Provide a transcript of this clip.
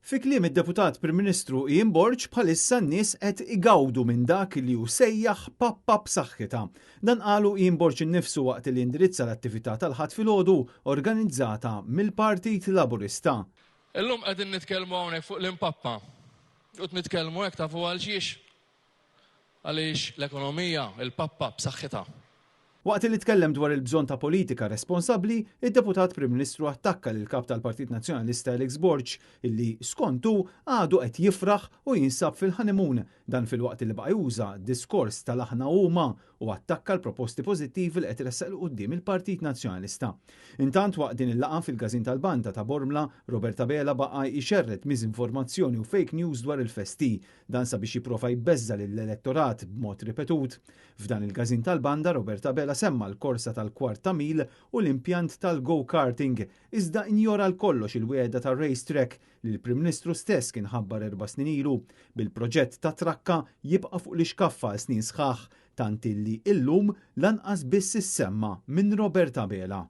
Fi kliem id-Deputat Prim Ministru Ian Borg bħalissa n-nies qed igawdu minn dak li hu sejjaħ pappa b'saħħitha. Dan qalu Ian Borg innifsu waqt li indirizza l-attività tal-ħadd filgħodu organizzata mill-Partit Laburista. Illum qegħdin nitkellmu hawnhekk fuq l-impappa. U nitkellmu hekk tafu għal xiex? Għaliex l-ekonomija, il-pappa b'saħħitha. Waqt li tkellem dwar il-bżonn ta' politika responsabbli, id-Deputat Prim Ministru attakka lil kap tal-Partit Nazzjonalista Alex Borg illi skontu għadu qed jifraħ u jinsab fil-ħanimun dan fil-waqt li baqa' juża diskors tal-aħna huma u attakka l-proposti pożittivi li qed iressaq quddiem il-Partit Nazzjonalista. Intant waqt din il-laqgħa fil-Gażin tal-Banda ta' Bormla, Robert Abela baqa' jxerred miżinformazzjoni u fake news dwar il-festi, dan sabiex jipprova jbeżża lill-elettorat b'mod ripetut. F'dan il-Gażin tal-Banda Robert Abela semma l-korsa tal-kwart ta' mil u l-impjant tal-go-karting, iżda injora l-kollox il-wiegħda tar-racetrack li l-Prim Ministru stess kien ħabbar 4 snin ilu. Bil-proġett ta' trakka jibqa' fuq l-ixkaffa snin sħaħ, tant illi illum lanqas biss issemma minn Robert Abela.